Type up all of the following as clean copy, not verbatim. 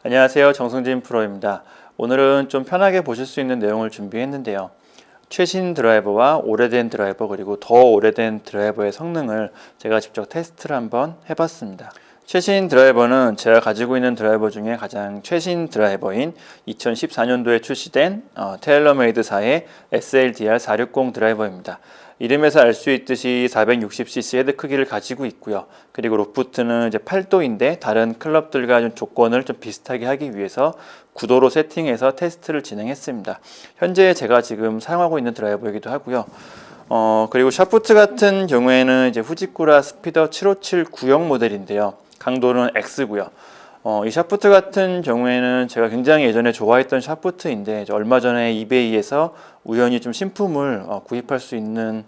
안녕하세요. 정승진 프로입니다. 오늘은 좀 편하게 보실 수 있는 내용을 준비했는데요. 최신 드라이버와 오래된 드라이버 그리고 더 오래된 드라이버의 성능을 제가 직접 테스트를 한번 해봤습니다. 최신 드라이버는 제가 가지고 있는 드라이버 중에 가장 최신 드라이버인 2014년도에 출시된 테일러메이드사의 SLDR460 드라이버입니다. 이름에서 알 수 있듯이 460cc 헤드 크기를 가지고 있고요. 그리고 로프트는 이제 8도인데 다른 클럽들과 좀 조건을 좀 비슷하게 하기 위해서 9도로 세팅해서 테스트를 진행했습니다. 현재 제가 지금 사용하고 있는 드라이버이기도 하고요. 그리고 샤프트 같은 경우에는 이제 후지쿠라 스피더 757 구형 모델인데요. 강도는 X고요. 이 샤프트 같은 경우에는 제가 굉장히 예전에 좋아했던 샤프트인데 얼마 전에 이베이에서 우연히 좀 신품을 구입할 수 있는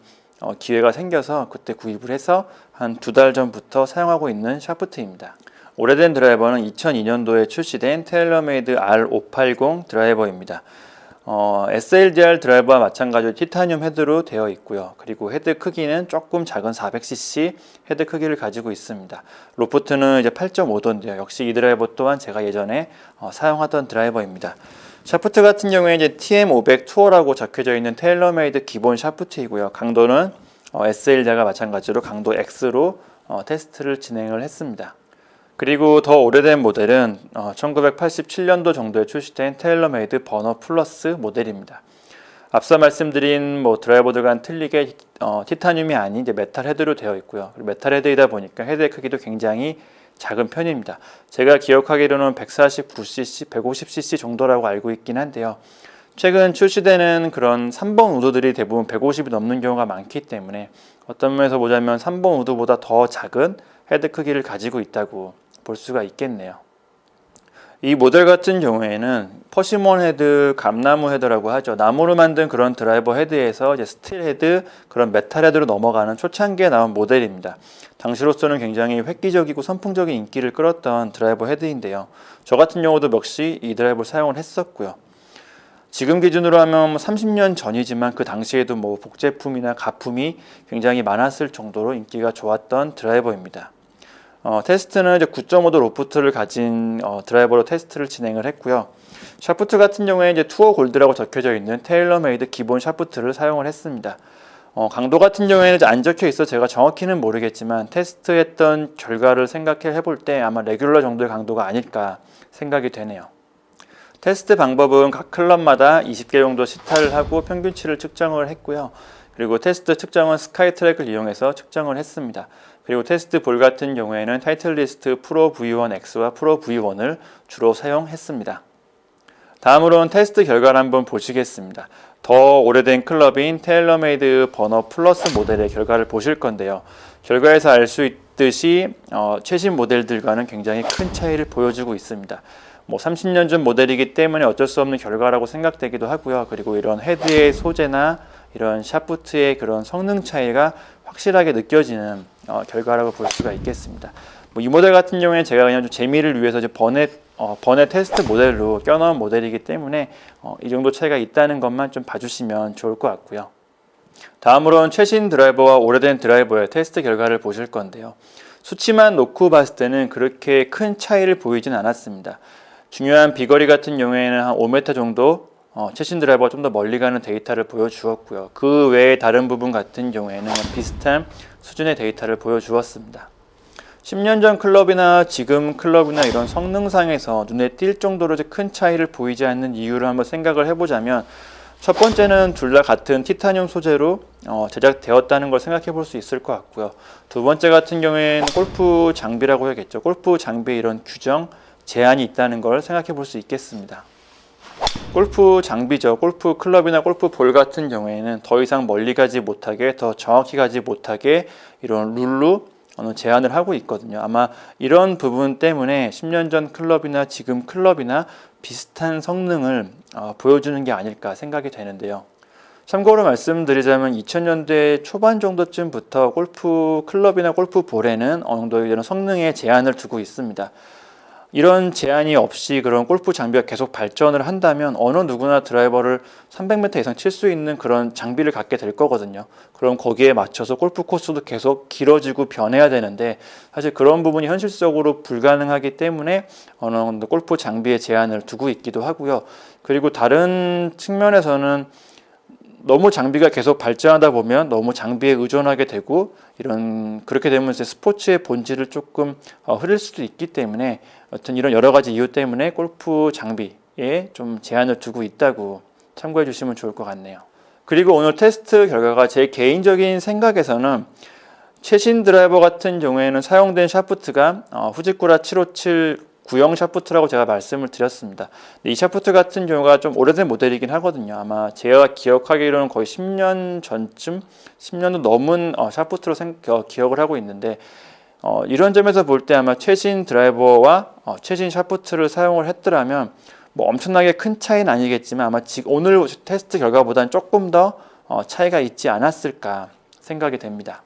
기회가 생겨서 그때 구입을 해서 한 2달 전부터 사용하고 있는 샤프트입니다. 오래된 드라이버는 2002년도에 출시된 테일러메이드 R580 드라이버입니다. SLDR 드라이버와 마찬가지로 티타늄 헤드로 되어 있고요. 그리고 헤드 크기는 조금 작은 400cc 헤드 크기를 가지고 있습니다. 로프트는 이제 8.5도인데요. 역시 이 드라이버 또한 제가 예전에 사용하던 드라이버입니다. 샤프트 같은 경우에 이제 TM500 투어라고 적혀져 있는 테일러메이드 기본 샤프트이고요. 강도는 SLDR과 마찬가지로 강도 X로 테스트를 진행을 했습니다. 그리고 더 오래된 모델은 1987년도 정도에 출시된 테일러메이드 버너 플러스 모델입니다. 앞서 말씀드린 드라이버들과는 틀리게 티타늄이 아닌 이제 메탈 헤드로 되어 있고요. 그리고 메탈 헤드이다 보니까 헤드의 크기도 굉장히 작은 편입니다. 제가 기억하기로는 149cc, 150cc 정도라고 알고 있긴 한데요. 최근 출시되는 그런 3번 우드들이 대부분 150이 넘는 경우가 많기 때문에 어떤 면에서 보자면 3번 우드보다 더 작은 헤드 크기를 가지고 있다고 볼 수가 있겠네요. 이 모델 같은 경우에는 퍼시몬 헤드, 감나무 헤드라고 하죠. 나무로 만든 그런 드라이버 헤드에서 이제 스틸 헤드, 그런 메탈 헤드로 넘어가는 초창기에 나온 모델입니다. 당시로서는 굉장히 획기적이고 선풍적인 인기를 끌었던 드라이버 헤드인데요. 저 같은 경우도 역시 이 드라이버를 사용을 했었고요. 지금 기준으로 하면 30년 전이지만 그 당시에도 복제품이나 가품이 굉장히 많았을 정도로 인기가 좋았던 드라이버입니다. 테스트는 이제 9.5도 로프트를 가진 드라이버로 테스트를 진행을 했고요. 샤프트 같은 경우에 이제 투어 골드라고 적혀져 있는 테일러메이드 기본 샤프트를 사용을 했습니다. 강도 같은 경우에는 이제 안 적혀 있어 제가 정확히는 모르겠지만 테스트했던 결과를 생각해 볼 때 아마 레귤러 정도의 강도가 아닐까 생각이 되네요. 테스트 방법은 각 클럽마다 20개 정도 시타를 하고 평균치를 측정을 했고요. 그리고 테스트 측정은 스카이트랙을 이용해서 측정을 했습니다. 그리고 테스트 볼 같은 경우에는 타이틀리스트 프로 V1X와 프로 V1을 주로 사용했습니다. 다음으로는 테스트 결과를 한번 보시겠습니다. 더 오래된 클럽인 테일러메이드 버너 플러스 모델의 결과를 보실 건데요. 결과에서 알 수 있듯이 최신 모델들과는 굉장히 큰 차이를 보여주고 있습니다. 30년 전 모델이기 때문에 어쩔 수 없는 결과라고 생각되기도 하고요. 그리고 이런 헤드의 소재나 이런 샤프트의 그런 성능 차이가 확실하게 느껴지는 결과라고 볼 수가 있겠습니다. 이 모델 같은 경우에는 제가 그냥 좀 재미를 위해서 이제 버넷 테스트 모델로 껴넣은 모델이기 때문에 이 정도 차이가 있다는 것만 좀 봐주시면 좋을 것 같고요. 다음으로는 최신 드라이버와 오래된 드라이버의 테스트 결과를 보실 건데요. 수치만 놓고 봤을 때는 그렇게 큰 차이를 보이진 않았습니다. 중요한 비거리 같은 경우에는 한 5m 정도 최신 드라이버가 좀 더 멀리 가는 데이터를 보여주었고요. 그 외에 다른 부분 같은 경우에는 비슷한 수준의 데이터를 보여주었습니다. 10년 전 클럽이나 지금 클럽이나 이런 성능상에서 눈에 띌 정도로 큰 차이를 보이지 않는 이유를 한번 생각을 해보자면 첫 번째는 둘 다 같은 티타늄 소재로 제작되었다는 걸 생각해 볼 수 있을 것 같고요. 두 번째 같은 경우에는 골프 장비라고 해야겠죠. 골프 장비에 이런 규정, 제한이 있다는 걸 생각해 볼 수 있겠습니다. 골프 장비죠. 골프 클럽이나 골프 볼 같은 경우에는 더 이상 멀리 가지 못하게, 더 정확히 가지 못하게 이런 룰로 제한을 하고 있거든요. 아마 이런 부분 때문에 10년 전 클럽이나 지금 클럽이나 비슷한 성능을 보여주는 게 아닐까 생각이 되는데요. 참고로 말씀드리자면 2000년대 초반 정도쯤부터 골프 클럽이나 골프 볼에는 어느 정도 이런 성능에 제한을 두고 있습니다. 이런 제한이 없이 그런 골프 장비가 계속 발전을 한다면 어느 누구나 드라이버를 300m 이상 칠 수 있는 그런 장비를 갖게 될 거거든요. 그럼 거기에 맞춰서 골프 코스도 계속 길어지고 변해야 되는데 사실 그런 부분이 현실적으로 불가능하기 때문에 어느 정도 골프 장비에 제한을 두고 있기도 하고요. 그리고 다른 측면에서는 너무 장비가 계속 발전하다 보면 너무 장비에 의존하게 되고 그렇게 되면 이제 스포츠의 본질을 조금 흐릴 수도 있기 때문에 어떤 이런 여러 가지 이유 때문에 골프 장비에 좀 제한을 두고 있다고 참고해 주시면 좋을 것 같네요. 그리고 오늘 테스트 결과가 제 개인적인 생각에서는 최신 드라이버 같은 경우에는 사용된 샤프트가 후지쿠라 757 구형 샤프트라고 제가 말씀을 드렸습니다. 이 샤프트 같은 경우가 좀 오래된 모델이긴 하거든요. 아마 제가 기억하기로는 거의 10년 전쯤, 10년도 넘은 샤프트로 기억을 하고 있는데 이런 점에서 볼 때 아마 최신 드라이버와 최신 샤프트를 사용을 했더라면 뭐 엄청나게 큰 차이는 아니겠지만 아마 오늘 테스트 결과보다는 조금 더 차이가 있지 않았을까 생각이 됩니다.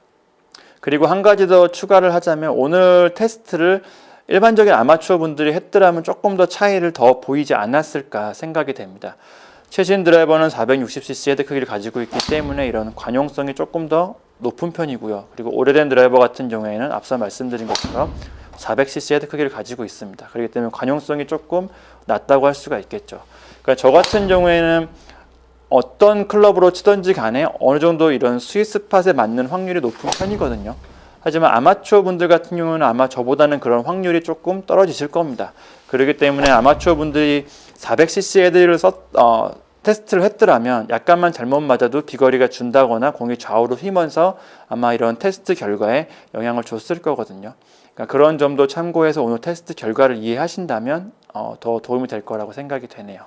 그리고 한 가지 더 추가를 하자면 오늘 테스트를 일반적인 아마추어 분들이 했더라면 조금 더 차이를 더 보이지 않았을까 생각이 됩니다. 최신 드라이버는 460cc 헤드 크기를 가지고 있기 때문에 이런 관용성이 조금 더 높은 편이고요. 그리고 오래된 드라이버 같은 경우에는 앞서 말씀드린 것처럼 400cc 헤드 크기를 가지고 있습니다. 그렇기 때문에 관용성이 조금 낮다고 할 수가 있겠죠. 그러니까 저 같은 경우에는 어떤 클럽으로 치든지 간에 어느 정도 이런 스윗스팟에 맞는 확률이 높은 편이거든요. 하지만 아마추어 분들 같은 경우는 아마 저보다는 그런 확률이 조금 떨어지실 겁니다. 그렇기 때문에 아마추어 분들이 400cc 헤드를 테스트를 했더라면 약간만 잘못 맞아도 비거리가 준다거나 공이 좌우로 휘면서 아마 이런 테스트 결과에 영향을 줬을 거거든요. 그러니까 그런 점도 참고해서 오늘 테스트 결과를 이해하신다면 더 도움이 될 거라고 생각이 되네요.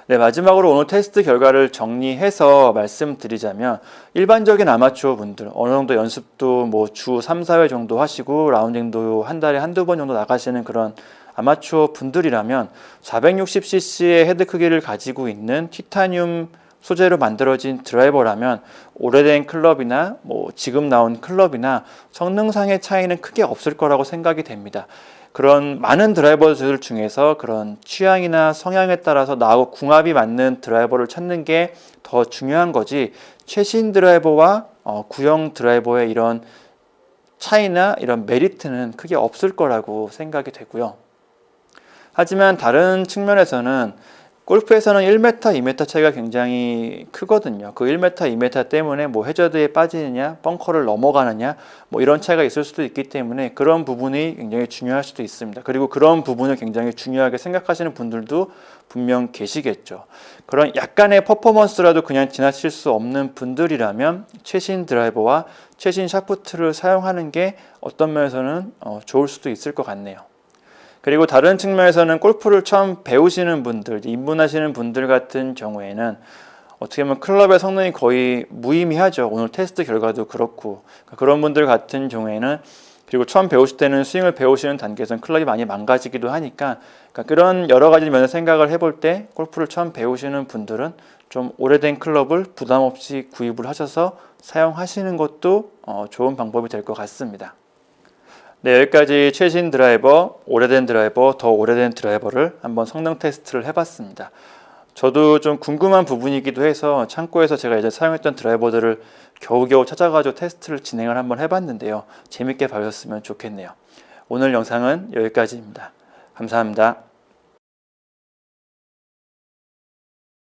네, 마지막으로 오늘 테스트 결과를 정리해서 말씀드리자면 일반적인 아마추어 분들 어느 정도 연습도 뭐 주 3, 4회 정도 하시고 라운딩도 한 달에 한두 번 정도 나가시는 그런 아마추어 분들이라면 460cc의 헤드 크기를 가지고 있는 티타늄 소재로 만들어진 드라이버라면 오래된 클럽이나 뭐 지금 나온 클럽이나 성능상의 차이는 크게 없을 거라고 생각이 됩니다. 그런 많은 드라이버들 중에서 그런 취향이나 성향에 따라서 나하고 궁합이 맞는 드라이버를 찾는 게 더 중요한 거지 최신 드라이버와 구형 드라이버의 이런 차이나 이런 메리트는 크게 없을 거라고 생각이 되고요. 하지만 다른 측면에서는 골프에서는 1m, 2m 차이가 굉장히 크거든요. 그 1m, 2m 때문에 뭐 해저드에 빠지느냐, 벙커를 넘어가느냐, 뭐 이런 차이가 있을 수도 있기 때문에 그런 부분이 굉장히 중요할 수도 있습니다. 그리고 그런 부분을 굉장히 중요하게 생각하시는 분들도 분명 계시겠죠. 그런 약간의 퍼포먼스라도 그냥 지나칠 수 없는 분들이라면 최신 드라이버와 최신 샤프트를 사용하는 게 어떤 면에서는 좋을 수도 있을 것 같네요. 그리고 다른 측면에서는 골프를 처음 배우시는 분들, 입문하시는 분들 같은 경우에는 어떻게 보면 클럽의 성능이 거의 무의미하죠. 오늘 테스트 결과도 그렇고 그런 분들 같은 경우에는 그리고 처음 배우실 때는 스윙을 배우시는 단계에서는 클럽이 많이 망가지기도 하니까 그런 여러 가지 면에서 생각을 해볼 때 골프를 처음 배우시는 분들은 좀 오래된 클럽을 부담 없이 구입을 하셔서 사용하시는 것도 좋은 방법이 될 것 같습니다. 네, 여기까지 최신 드라이버, 오래된 드라이버, 더 오래된 드라이버를 한번 성능 테스트를 해봤습니다. 저도 좀 궁금한 부분이기도 해서 창고에서 제가 이제 사용했던 드라이버들을 겨우겨우 찾아가지고 테스트를 진행을 한번 해봤는데요. 재밌게 봐주셨으면 좋겠네요. 오늘 영상은 여기까지입니다. 감사합니다.